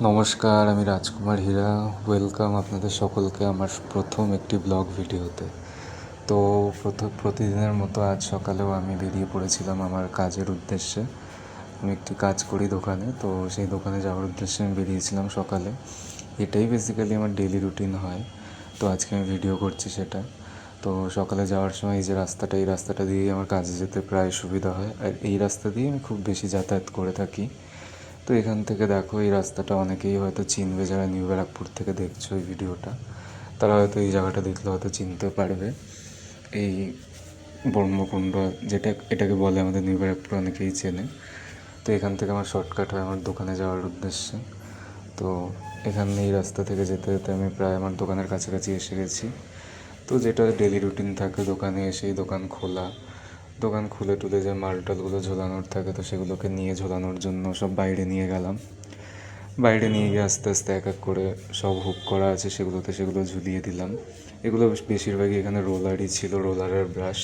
নমস্কার, আমি রাজকুমার হীরা। ওয়েলকাম আপনাদের সকলকে আমার প্রথম একটি ব্লগ ভিডিওতে। তো প্রতিদিনের মতো আজ সকালেও আমি বেরিয়ে পড়েছিলাম আমার কাজের উদ্দেশ্যে। আমি একটি কাজ করি দোকানে, তো সেই দোকানে যাওয়ার উদ্দেশ্যে আমি বেরিয়েছিলাম সকালে। এটাই বেসিক্যালি আমার ডেলি রুটিন হয়, তো আজকে আমি ভিডিও করছি সেটা। তো সকালে যাওয়ার সময় এই রাস্তাটা দিয়েই আমার কাজে যেতে প্রায় সুবিধা হয়, আর এই রাস্তা দিয়ে আমি খুব বেশি যাতায়াত করে থাকি। তো এখান থেকে দেখো, এই রাস্তাটা অনেকেই হয়তো চিনবে, যারা নিউ ব্যারাকপুর থেকে দেখছো এই ভিডিওটা, তারা হয়তো এই জায়গাটা দেখলে হয়তো চিনতে পারবে। এই ব্রহ্মকুণ্ড, এটাকে বলে আমাদের নিউ ব্যারাকপুর, অনেকেই চেনে। তো এখান থেকে আমার শর্টকাট হয় আমার দোকানে যাওয়ার উদ্দেশ্যে। তো এখানে এই রাস্তা থেকে যেতে যেতে আমি প্রায় আমার দোকানের কাছাকাছি এসে গেছি। তো যেটা ডেলি রুটিন থাকে, দোকানে এসেই দোকান খুলে টুলে যে মালটালগুলো ঝোলানোর থাকে, তো সেগুলোকে নিয়ে ঝোলানোর জন্য সব বাইরে নিয়ে গেলাম। বাইরে নিয়ে গিয়ে আস্তে আস্তে এক এক করে সব হুক করা আছে সেগুলো ঝুলিয়ে দিলাম। এগুলো বেশিরভাগই এখানে রোলারই ছিল, রোলার আর ব্রাশ,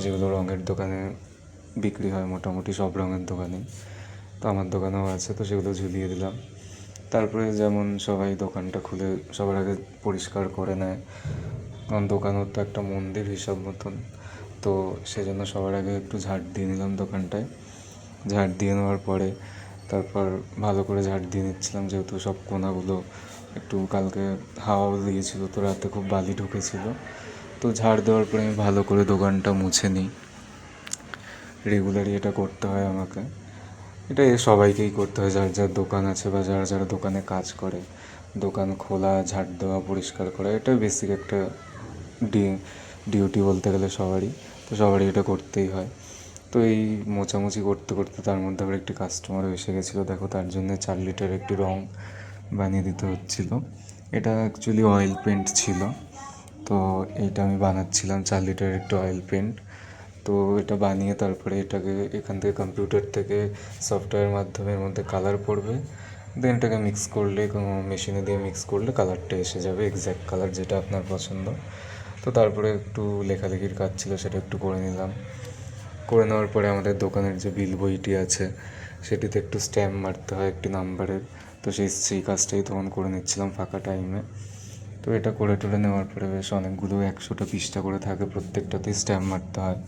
যেগুলো রঙের দোকানে বিক্রি হয়, মোটামুটি সব রঙের দোকানে। তো আমার দোকানেও আছে, তো সেগুলো ঝুলিয়ে দিলাম। তারপরে যেমন সবাই দোকানটা খুলে সবার আগে পরিষ্কার করে নেয়, কারণ দোকানের তো একটা মন্দির হিসাব মতন। তো সেজন্য সবার আগে একটু ঝাড় দিয়ে নিলাম দোকানটায়। ঝাড় দিয়ে নেওয়ার পরে তারপর ভালো করে ঝাড় দিয়ে নিচ্ছিলাম, যেহেতু সব কোনাগুলো একটু কালকে হাওয়াও দিয়েছিল, তো রাতে খুব বালি ঢুকেছিল। তো ঝাড় দেওয়ার পরে আমি ভালো করে দোকানটা মুছে নিই। রেগুলারই এটা করতে হয় আমাকে। এটা সবাইকেই করতে হয়, যার যার দোকান আছে বা যারা যারা দোকানে কাজ করে। দোকান খোলা, ঝাড় দেওয়া, পরিষ্কার করা, এটা বেসিক একটা ডিউটি বলতে গেলে সবারই। তো সবারই এটা করতেই হয়। তো এই মোছামুছি করতে করতে তার মধ্যে আবার একটি কাস্টমারও এসে গেছিলো। দেখো, তার জন্য 4 লিটার একটি রঙ বানিয়ে দিতে হচ্ছিলো। এটা অ্যাকচুয়ালি অয়েল পেন্ট ছিল। তো এইটা আমি বানাচ্ছিলাম 4 লিটার একটু অয়েল পেন্ট। তো এটা বানিয়ে তারপরে এটাকে এখান থেকে কম্পিউটার থেকে সফটওয়্যারের মাধ্যমে এর মধ্যে কালার পড়বে। দেন এটাকে মিক্স করলে, কোনো মেশিনে দিয়ে মিক্স করলে কালারটা এসে যাবে, এক্স্যাক্ট কালার যেটা আপনার পছন্দ। তো তারপরে একটু লেখালেখির কাজ ছিল, সেটা একটু করে নিলাম। করে নেওয়ার পরে আমাদের দোকানের যে বিল বইটি আছে, সেটিতে একটু স্ট্যাম্প মারতে হয় একটি নাম্বারের। তো সেই কাজটাই তখন করে নিচ্ছিলাম ফাঁকা টাইমে। তো এটা করে টরে নেওয়ার পরে বেশ অনেকগুলো 100টা পৃষ্ঠা করে থাকে, প্রত্যেকটাতেই স্ট্যাম্প মারতে হয়।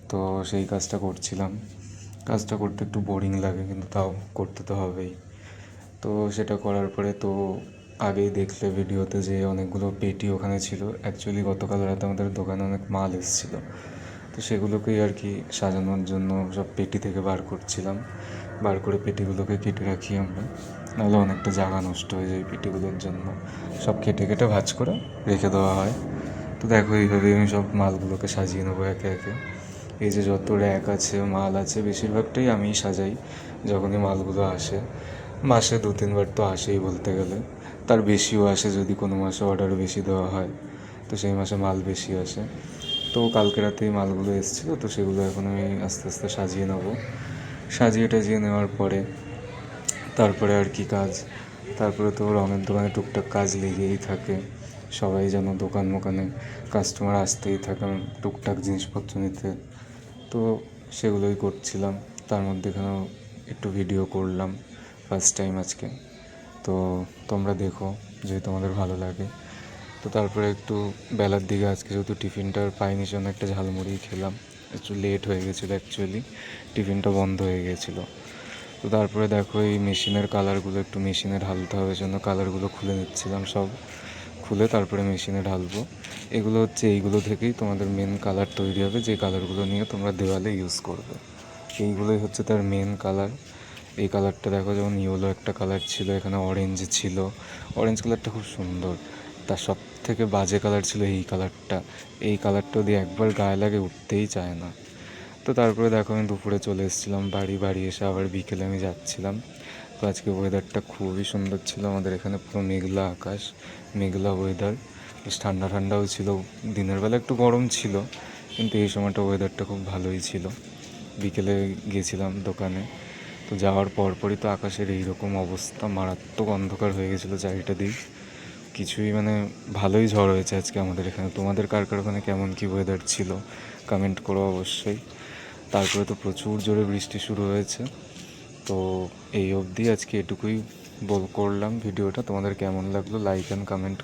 তো সেই কাজটা করছিলাম। কাজটা করতে একটু বোরিং লাগে, কিন্তু তাও করতে তো হবেই। তো সেটা করার পরে তো আগেই দেখলে ভিডিওতে যে অনেকগুলো পেটি ওখানে ছিল। অ্যাকচুয়ালি গতকাল রাতে আমাদের দোকানে অনেক মাল এসেছিলো, তো সেগুলোকেই আর কি সাজানোর জন্য সব পেটি থেকে বার করছিলাম। বার করে পেটিগুলোকে কেটে রাখি আমরা, নাহলে অনেকটা জায়গা নষ্ট হয়ে যায় পেটিগুলোর জন্য। সব কেটে কেটে ভাঁজ করে রেখে দেওয়া হয়। তো দেখো, এইভাবেই আমি সব মালগুলোকে সাজিয়ে নেবো একে একে। এই যে যত র্যাক আছে, মাল আছে, বেশিরভাগটাই আমিই সাজাই যখনই মালগুলো আসে। মাসে 2-3 বার তো আসেই বলতে গেলে, তার বেশিও আসে যদি কোনো মাসে অর্ডার বেশি দেওয়া হয়, তো সেই মাসে মাল বেশি আসে। তো কালকে রাতেই মালগুলো এসেছিলো, তো সেগুলো এখন আমি আস্তে আস্তে সাজিয়ে নেবো। সাজিয়ে টাজিয়ে নেওয়ার পরে তারপরে আর কি কাজ, তারপরে তো রঙের দোকানে টুকটাক কাজ লেগেই থাকে। সবাই যেন দোকান মোকানে কাস্টমার আসতেই থাকে টুকটাক জিনিসপত্র নিতে। তো সেগুলোই করছিলাম, তার মধ্যে এখানেও একটু ভিডিও করলাম ফার্স্ট টাইম আজকে। তো তোমরা দেখো যদি তোমাদের ভালো লাগে। তো তারপরে একটু বেলার দিকে আজকে যেহেতু টিফিনটা পাইনি, জন্য একটা ঝালমুড়ি খেলাম। একটু লেট হয়ে গেছিলো, অ্যাকচুয়ালি টিফিনটা বন্ধ হয়ে গিয়েছিলো। তো তারপরে দেখো, এই মেশিনের কালারগুলো একটু মেশিনে ঢালতে হবে, জন্য কালারগুলো খুলে নিচ্ছিলাম সব। খুলে তারপরে মেশিনে ঢালবো। এগুলো হচ্ছে এইগুলো থেকেই তোমাদের মেন কালার তৈরি হবে, যে কালারগুলো নিয়ে তোমরা দেওয়ালে ইউজ করবে। এইগুলোই হচ্ছে তার মেন কালার। এই কালারটা দেখো, যেমন ইয়েলো একটা কালার ছিল, এখানে অরেঞ্জ ছিল। অরেঞ্জ কালারটা খুব সুন্দর। তার সব থেকে বাজে কালার ছিল এই কালারটা। এই কালারটা যদি একবার গায়ে লাগে উঠতেই চায় না। তো তারপরে দেখো, আমি দুপুরে চলে এসেছিলাম বাড়ি এসে আবার বিকেলে আমি যাচ্ছিলাম। তো আজকে ওয়েদারটা খুবই সুন্দর ছিল আমাদের এখানে, পুরো মেঘলা আকাশ, মেঘলা ওয়েদার। বেশ ঠান্ডা ঠান্ডাও ছিল, দিনের বেলা একটু গরম ছিল, কিন্তু এই সময়টা ওয়েদারটা খুব ভালোই ছিল। বিকেলে গিয়েছিলাম দোকানে। তো যাওয়ার পরপরই তো আকাশের এইরকম অবস্থা, মারাত্মক অন্ধকার হয়ে গেছিলো চারিটা দিক। কিছুই মানে, ভালোই ঝড় হয়েছে আজকে আমাদের এখানে। তোমাদের কার কার ওখানে কেমন কী ওয়েদার ছিল কমেন্ট করো অবশ্যই। তারপরে তো প্রচুর জোরে বৃষ্টি শুরু হয়েছে। তো এই অবধি আজকে এটুকুই করলাম ভিডিওটা। তোমাদের কেমন লাগলো লাইক অ্যান্ড কমেন্ট